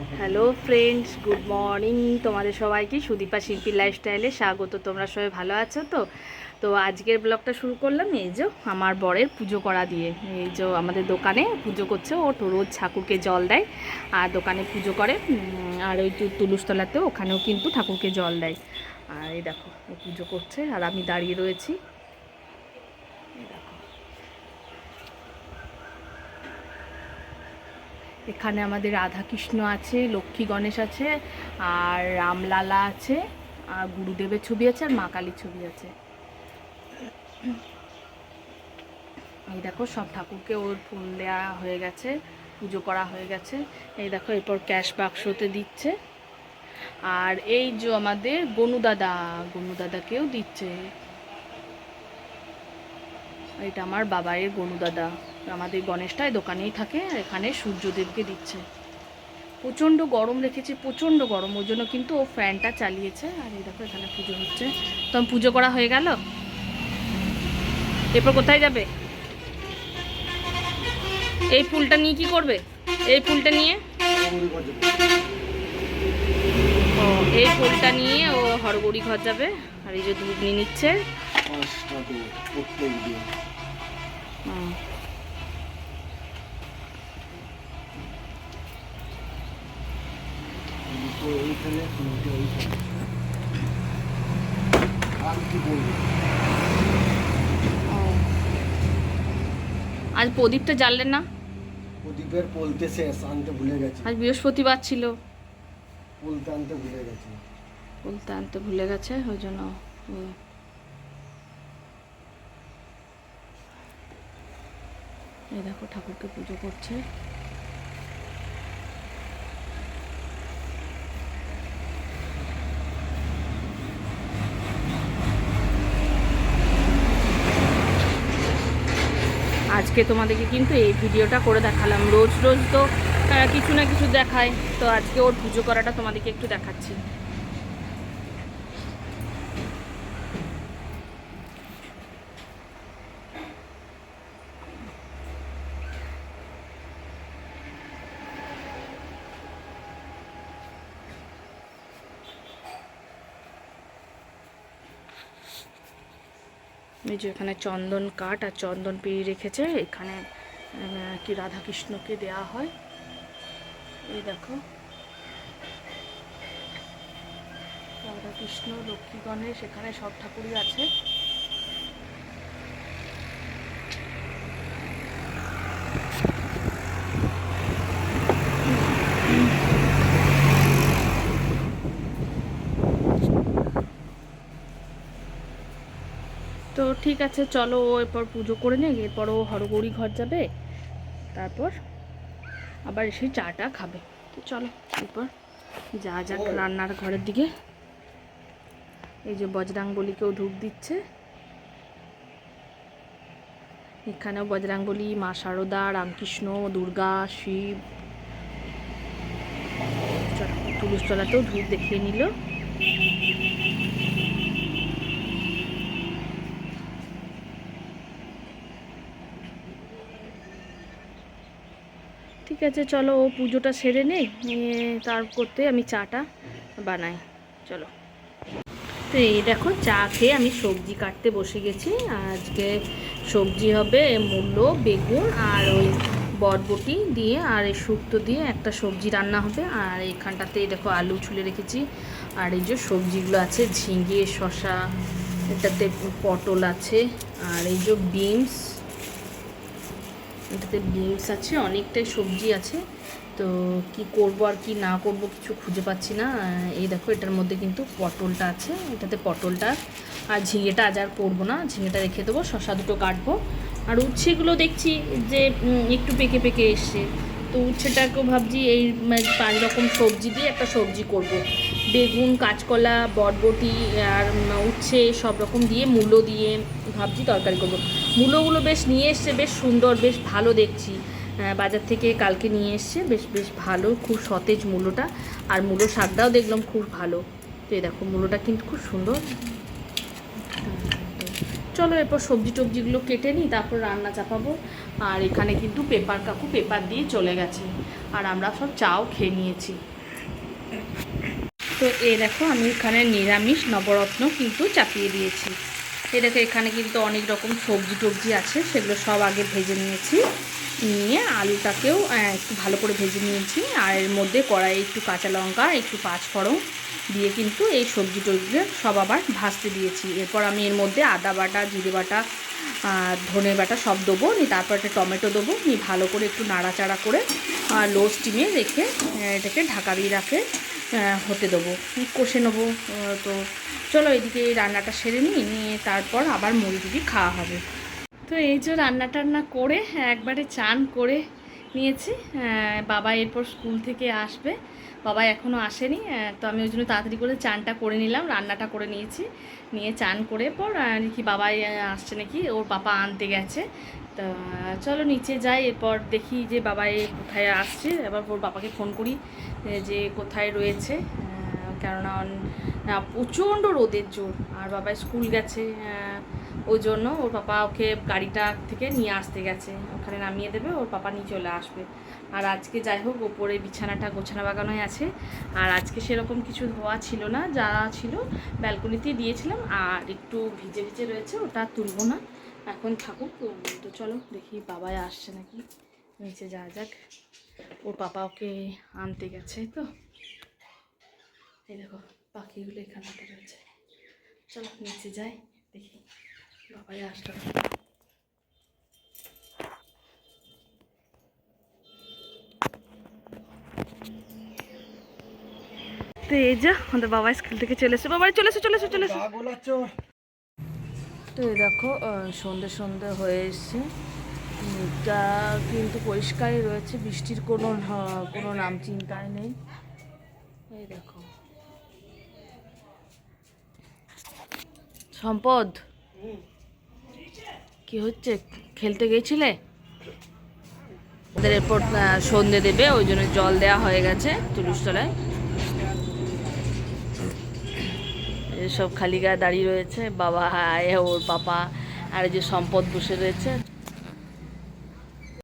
Hello friends, good morning তোমাদের সবাইকে। সুদীপা শিল্পী লাইফস্টাইলে স্বাগত। তোমরা সবাই ভালো আছো তো? তো আজকের ব্লগটা শুরু করলাম এই যে আমার বরের পুজো করা দিয়ে। এই যে আমাদের দোকানে পুজো করছে, ও তো রোজ ঠাকুরকে জল দেয় আর দোকানে পুজো করে। আর ওই তুলুসতলাতেও ওখানেও কিন্তু ঠাকুরকে জল দেয়। আর এই দেখো ও পুজো করছে আর আমি দাঁড়িয়ে রয়েছি। এখানে আমাদের রাধাকৃষ্ণ আছে, লক্ষ্মী গণেশ আছে, আর রামলালা আছে, আর গুরুদেবের ছবি আছে, আর মা কালীর ছবি আছে। এই দেখো সব ঠাকুরকে ওর ফুল দেওয়া হয়ে গেছে, পুজো করা হয়ে গেছে। এই দেখো এরপর ক্যাশ বাক্সতে দিচ্ছে। আর এই যে আমাদের গনু দাদাকেও দিচ্ছে। এটা আমার বাবাইয়ের গনু দাদা। আমাদের গণেশটাই দোকানেই থাকে, এখানে সূর্যদেবকে দিচ্ছে। প্রচণ্ড গরম রেখেছে, প্রচণ্ড গরম, ওই জন্য কিন্তু ও ফ্যানটা চালিয়েছে। আর এই দেখো এখানে পুজো হচ্ছে। তো পুজো করা হয়ে গেল, এরপর কোথায় যাবে? এই ফুলটা নিয়ে কি করবে? এই ফুলটা নিয়ে ও এই ফুলটা নিয়ে ও হরগৌরী ঘর যাবে। আর এই যে দুধ নিয়ে নিচ্ছে। আজ প্রদীপটা জ্বাললেন না? প্রদীপের পোলতে শেষ, আনতে ভুলে গেছি। আজ বৃহস্পতিবার ছিল, পোলতে আনতে ভুলে গেছি। বলতে আনতে ভুলে গেছে, ওই জন্য। এই দেখো ঠাকুরকে পুজো করছে। আজকে তোমাদেরকে কিন্তু এই ভিডিওটা করে দেখালাম। রোজ রোজ তো কিছু না কিছু দেখায়, তো আজকে ওর পুজো করাটা তোমাদেরকে একটু দেখাচ্ছি। এই যে এখানে চন্দন কাঠ আর চন্দন পিড়ি রেখেছে, এখানে কি রাধাকৃষ্ণকে দেয়া হয়। এই দেখো রাধাকৃষ্ণ, লক্ষ্মী গণেশ, এখানে সব ঠাকুরই আছে। তো ঠিক আছে, চলো ও এরপর পুজো করে নে, এরপর ও হরগৌরী ঘর যাবে, তারপর আবার এসে চাটা খাবে। তো চলো এরপর যা যাক রান্নার ঘরের দিকে। এই যে বজরাঙ্গবলীকেও ধূপ দিচ্ছে। এখানেও বজরাঙ্গবলী, মা শারদা, রামকৃষ্ণ, দুর্গা, শিব। তুলসতলাতেও ধূপ দেখিয়ে নিল। ঠিক আছে, চলো ও পুজোটা সেরে নেই, তার করতে আমি চাটা বানাই। চলো। তো এই দেখো চা খেয়ে আমি সবজি কাটতে বসে গেছি। আজকে সবজি হবে মূলো, বেগুন আর ওই বরবটি দিয়ে আর এই শুক্তো দিয়ে একটা সবজি রান্না হবে। আর এইখানটাতে দেখো আলু ছুলে রেখেছি। আর এই যে সবজিগুলো আছে, ঝিঙে, শসা, এটাতে পটল আছে, আর এই যে বিনস, এটাতে বিনস আছে, অনেকটাই সবজি আছে। তো কি করব আর কি না করব কিছু খুঁজে পাচ্ছি না। এই দেখো এটার মধ্যে কিন্তু পটলটা আছে, এটাতে পটলটা আর ঝিঙেটা আজ আর করবো না, ঝিঙেটা রেখে দেবো, শসা দুটো কাটবো। আর উচ্ছেগুলো দেখছি যে একটু পেকে পেকে এসছে, তো উচ্ছেটাকেও ভাবছি এই 5 রকম সবজি দিয়ে একটা সবজি করব। বেগুন, কাঁচকলা, বরবটি আর উচ্ছে সব রকম দিয়ে, মূলো দিয়ে ভাবছি তরকারি করব। মূলোগুলো বেশ নিয়ে এসছে, বেশ সুন্দর, বেশ ভালো দেখছি। বাজার থেকে কালকে নিয়ে এসছে, বেশ বেশ ভালো, খুব সতেজ মূলোটা। আর মূলো শাকটাও দেখলাম খুব ভালো। তো এই দেখো মূলোটা কিন্তু খুব সুন্দর। চলো এরপর সবজি টবজিগুলো কেটে নিই, তারপর রান্না চাপাবো। আর এখানে কিন্তু পেপার কাকু পেপার দিয়ে চলে গেছে। আর আমরা সব চাও খেয়ে নিয়েছি। তো এই দেখো আমি এখানে নিরামিষ নবরত্ন কিন্তু চাপিয়ে দিয়েছি। এই দেখো এখানে কিন্তু অনেক রকম সবজি টবজি আছে, সেগুলো সব আগে ভেজে নিয়েছি। নিয়ে আলুটাকেও একটু ভালো করে ভেজে নিয়েছি। আর এর মধ্যে কড়াইয়ে একটু কাঁচা লঙ্কা, একটু পাঁচফোড়ন দিয়ে কিন্তু এই সবজি টবজিগুলো সব আবার ভাজতে দিয়েছি। এরপর আমি এর মধ্যে আদা বাটা, জিরে বাটা, ধনে বাটা সব দেবো। তারপর একটা টমেটো দেবো। ভালো করে একটু নাড়াচাড়া করে লো স্টিমে রেখে এটাকে ঢাকা দিয়ে হতে দেবো, কষে নেবো। তো চলো এদিকে এই রান্নাটা সেরে নিয়ে তারপর আবার মুড়ি টুড়ি খাওয়া হবে। তো এই যে রান্না টান্না করে একবারে চান করে নিয়েছি। বাবা এরপর স্কুল থেকে আসবে, বাবা এখনও আসেনি। তো আমি ওই জন্য তাড়াতাড়ি করে চানটা করে নিলাম, রান্নাটা করে নিয়েছি। নিয়ে চান করে পর দেখি বাবাই আসছে নাকি, ওর পাপা আনতে গেছে। তা চলো নিচে যাই, এরপর দেখি যে বাবাই কোথায় আসছে। এবার ওর বাবাকে ফোন করি যে কোথায় রয়েছে, কেননা প্রচণ্ড রোদের জোর। আর বাবা স্কুল গেছে, ওই জন্য ওর পাপা ওকে গাড়িটা থেকে নিয়ে আসতে গেছে, ওখানে নামিয়ে দেবে, ওর পাপা নিয়ে চলে আসবে। আর আজকে যাই হোক ওপরে বিছানাটা গোছানো বাগানোই আছে। আর আজকে সেরকম কিছু ধোয়া ছিল না, যা ছিল ব্যালকনিতেই দিয়েছিলাম। আর একটু ভিজে ভিজে রয়েছে, ওটা তুলবো না, এখন থাকুক। তো চলো দেখি বাবাই আসছে নাকি, নিচে যাওয়া যাক। ওর পাপা ওকে আনতে গেছে। তো এই দেখো পাখিগুলো এখানে রয়েছে, চলো নিচে যাই দেখি বাবাই আসলো। তো এই যে আমাদের বাবা স্কুল থেকে চলে এসে, বাবা চলে এসে। তো এই দেখো সন্ধে সন্ধে হয়ে এসছে, মুখটা কিন্তু পরিষ্কারই রয়েছে, বৃষ্টির কোনো নাম চিন্তায় নেই। এই দেখো সম্পদ কি হচ্ছে, খেলতে গেছিলে? ওদের এরপর সন্ধে দেবে, ওই জন্য জল দেওয়া হয়ে গেছে তুলুস তলায়। সব খালি গায়ে দাঁড়িয়ে রয়েছে, বাবা ওর পাপা আর এই যে সম্পদ বসে রয়েছে।